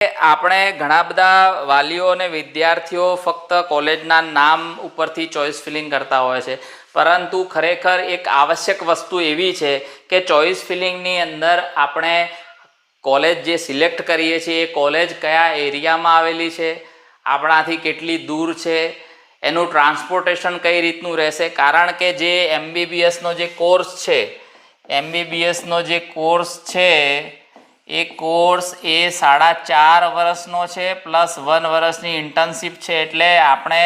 આપણે ઘણા બધા વાલીઓ અને વિદ્યાર્થીઓ ફક્ત કોલેજના નામ ઉપરથી ચોઇસ ફિલિંગ કરતા હોય છે, પરંતુ ખરેખર એક આવશ્યક વસ્તુ એવી છે કે ચોઇસ ફિલિંગની અંદર આપણે કોલેજ જે સિલેક્ટ કરીએ છીએ એ કોલેજ કયા એરિયામાં આવેલી છે, આપણાથી કેટલી દૂર છે, એનું ટ્રાન્સપોર્ટેશન કઈ રીતનું રહેશે. કારણ કે જે MBBSનો જે કોર્સ છે, MBBSનો જે કોર્સ છે એ કોર્સ એ 4.5 વર્ષનો છે પ્લસ 1 વર્ષની ઇન્ટર્નશીપ છે. એટલે આપણે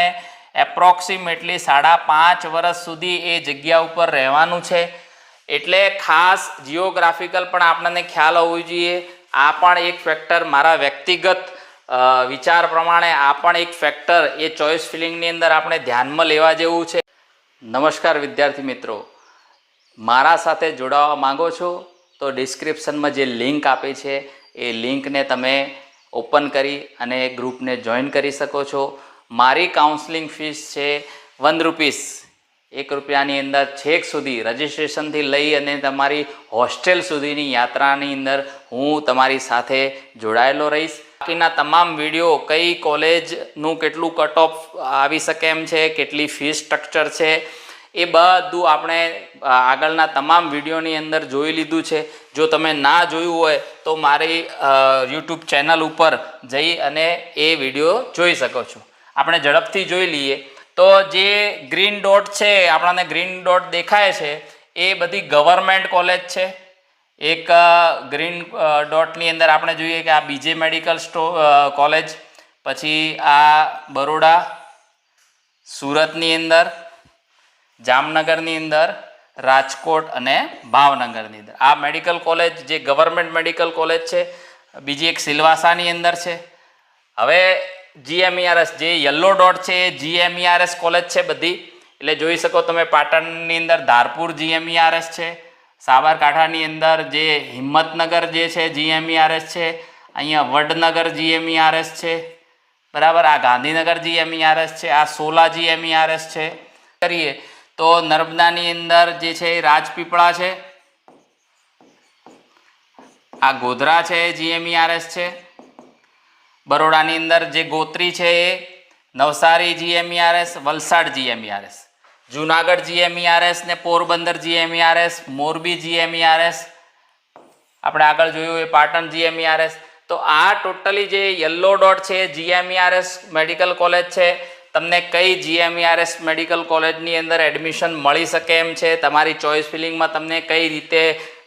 એપ્રોક્સિમેટલી 5.5 વર્ષ સુધી એ જગ્યા ઉપર રહેવાનું છે. એટલે ખાસ જિયોગ્રાફિકલ પણ આપણને ખ્યાલ હોવો જોઈએ. આ પણ એક ફેક્ટર, મારા વ્યક્તિગત વિચાર પ્રમાણે આ પણ એક ફેક્ટર એ ચોઇસ ફિલિંગની અંદર આપણે ધ્યાનમાં લેવા જેવું છે. નમસ્કાર વિદ્યાર્થી મિત્રો, મારા સાથે જોડાવા માંગો છો તો ડિસ્ક્રિપ્શનમાં જે લિંક આપી છે એ લિંકને તમે ઓપન કરી અને ગ્રુપને જોઈન કરી શકો છો. મારી કાઉન્સલિંગ ફીસ છે ₹1, ₹1ની અંદર છેક સુધી રજિસ્ટ્રેશનથી લઈ અને તમારી હોસ્ટેલ સુધીની યાત્રાની અંદર હું તમારી સાથે જોડાયેલો રહીશ. બાકીના તમામ વિડીયો, કઈ કોલેજનું કેટલું કટ ઓફ આવી શકે એમ છે, કેટલી ફીસ સ્ટ્રક્ચર છે, એ બધું આપણે આગળના તમામ વિડીયોની અંદર જોઈ લીધું છે. જો તમે ના જોયું હોય તો મારી YouTube ચેનલ ઉપર જઈ અને એ વિડીયો જોઈ શકો છો. આપણે ઝડપથી જોઈ લઈએ તો જે ગ્રીન ડોટ છે, આપણને ગ્રીન ડોટ દેખાય છે, એ બધી ગવર્મેન્ટ કોલેજ છે. એક ગ્રીન ડોટની અંદર આપણે જોઈએ કે આ BJ મેડિકલ કોલેજ, પછી આ બરોડા, સુરતની અંદર, જામનગરની અંદર, રાજકોટ અને ભાવનગરની અંદર આ મેડિકલ કોલેજ જે ગવર્મેન્ટ મેડિકલ કોલેજ છે. બીજી એક સિલવાસાની અંદર છે. હવે GMERS જે યલો ડોટ છે એ GMERS કોલેજ છે બધી. એટલે જોઈ શકો તમે, પાટણની અંદર ધારપુર GMERS છે, સાબરકાંઠાની અંદર જે હિંમતનગર જે છે GMERS છે, અહીંયા વડનગર GMERS છે, બરાબર. આ ગાંધીનગર GMERS છે, આ સોલા GMERS છે. કરીએ તો નર્મદાની અંદર જે છે એ રાજપીપળા છે, આ ગોધરા છે એ GMERS છે. બરોડાની અંદર જે ગોત્રી છે એ Navsari GMERS, Valsad GMERS, Junagadh GMERS ને પોરબંદર GMERS, મોરબી GMERS, આપણે આગળ જોયું એ પાટણ GMERS. તો આ ટોટલી જે યલો ડોટ છે GMERS મેડિકલ કોલેજ છે. તમને કઈ GMERS મેડિકલ કોલેજની અંદર એડમિશન મળી શકે એમ છે, તમારી ચોઇસ ફિલિંગમાં તમને કઈ રીતે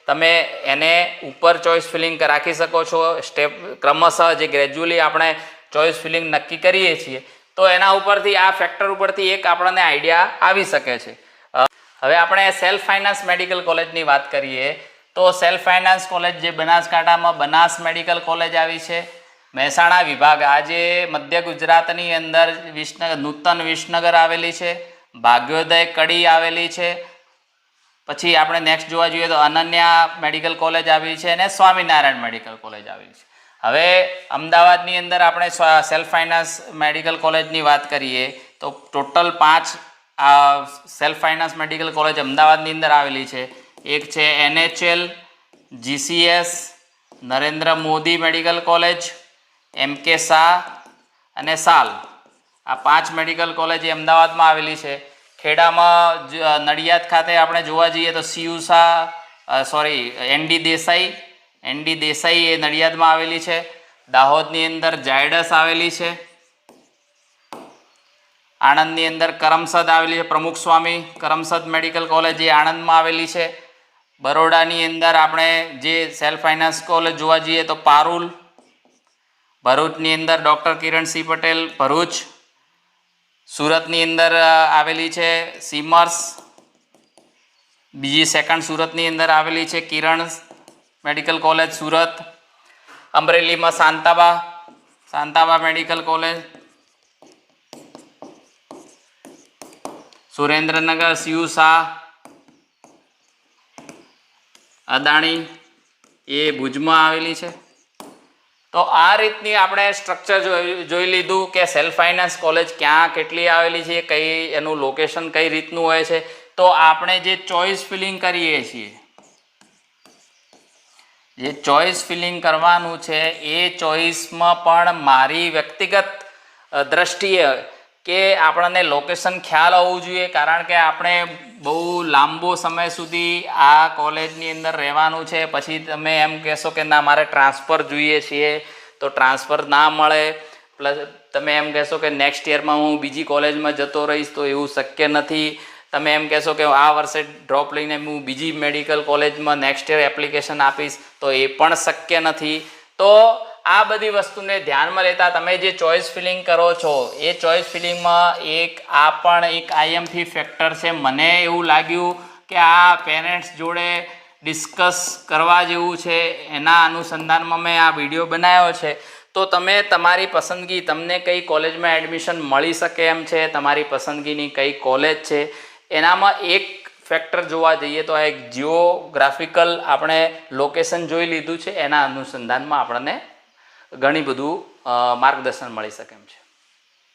તમે એને ઉપર ચોઇસ ફિલિંગ રાખી શકો છો, સ્ટેપ ક્રમશઃ જે ગ્રેજ્યુઅલી આપણે ચોઇસ ફિલિંગ નક્કી કરીએ છીએ, તો એના ઉપરથી આ ફેક્ટર ઉપરથી એક આપણને આઈડિયા આવી શકે છે. હવે આપણે સેલ્ફ ફાઇનાન્સ મેડિકલ કોલેજની વાત કરીએ તો સેલ્ફ ફાઇનાન્સ કોલેજ જે બનાસકાંઠામાં બનાસ મેડિકલ કોલેજ આવી છે. મહેસાણા વિભાગ, આજે મધ્ય ગુજરાતની અંદર નૂતન વિસનગર આવેલી છે, ભાગ્યોદય કડી આવેલી છે. પછી આપણે નેક્સ્ટ જોવા જોઈએ તો અનન્યા મેડિકલ કોલેજ આવી છે અને સ્વામિનારાયણ મેડિકલ કોલેજ આવી છે. હવે અમદાવાદની અંદર આપણે સેલ્ફ ફાઇનાન્સ મેડિકલ કોલેજની વાત કરીએ તો total 5 self finance medical college અમદાવાદની અંદર આવેલી છે. એક છે NHL, GCS, Narendra Modi medical college, MK Shah અને સાલ. આ 5 મેડિકલ કોલેજ એ અમદાવાદમાં આવેલી છે. ખેડામાં નડિયાદ ખાતે આપણે જોવા જઈએ તો ND દેસાઈ એ નડિયાદમાં આવેલી છે. દાહોદની અંદર ઝાયડસ આવેલી છે. આણંદની અંદર કરમસદ આવેલી છે, પ્રમુખ સ્વામી કરમસદ મેડિકલ કોલેજ એ આણંદમાં આવેલી છે. બરોડાની અંદર આપણે જે સેલ્ફ ફાઇનાન્સ કોલેજ જોવા જઈએ તો પારુલ. ભરૂચની અંદર ડૉક્ટર કિરણસિંહ પટેલ ભરૂચ. સુરતની અંદર આવેલી છે સિમર્સ. બીજી સેકન્ડ સુરતની અંદર આવેલી છે કિરણ મેડિકલ કોલેજ સુરત. અમરેલીમાં Shantaba medical college. Surendranagar CU Shah Adani એ ભુજમાં આવેલી છે. તો આ રીતની આપણે સ્ટ્રક્ચર જોઈ લીધું કે સેલ્ફ ફાઇનાન્સ કોલેજ ક્યાં કેટલી આવેલી છે, કઈ એનું લોકેશન કઈ રીતનું હોય છે. તો આપણે જે ચોઇસ ફિલિંગ કરીએ છીએ જે ચોઈસ ફિલિંગ કરવાનું છે એ ચોઈસમાં પણ મારી વ્યક્તિગત દ્રષ્ટિએ કે આપણને લોકેશન ખ્યાલ હોવું જોઈએ, કારણ કે આપણે બહુ લાંબો સમય સુધી આ કોલેજની અંદર રહેવાનું છે. પછી તમે એમ કહેશો કે ના મારે ટ્રાન્સફર જોઈએ છીએ તો ટ્રાન્સફર ના મળે. પ્લસ તમે એમ કહેશો કે નેક્સ્ટ યરમાં હું બીજી કોલેજમાં જતો રહીશ તો એવું શક્ય નથી. તમે એમ કહેશો કે આ વર્ષે ડ્રોપ લઈને હું બીજી મેડિકલ કોલેજમાં નેક્સ્ટ યર એપ્લિકેશન આપીશ તો એ પણ શક્ય નથી. તો આ બધી વસ્તુને ધ્યાનમાં લેતા તમે જે ચોઈસ ફિલિંગ કરો છો એ ચોઈસ ફિલિંગમાં આ પણ એક આઈએમપી ફેક્ટર છે. મને એવું લાગ્યું કે આ પેરેન્ટ્સ જોડે ડિસ્કસ કરવા જેવું છે, એના અનુસંધાનમાં મેં આ વિડીયો બનાવ્યો છે. તો તમે તમારી પસંદગી, તમને કઈ કોલેજમાં એડમિશન મળી શકે એમ છે, તમારી પસંદગીની કઈ કોલેજ છે, એનામાં એક ફેક્ટર જોવા જઈએ તો આ એક જિયોગ્રાફિકલ આપણે લોકેશન જોઈ લીધું છે. એના અનુસંધાનમાં આપણને ઘણી બધું માર્ગદર્શન મળી શકે એમ છે.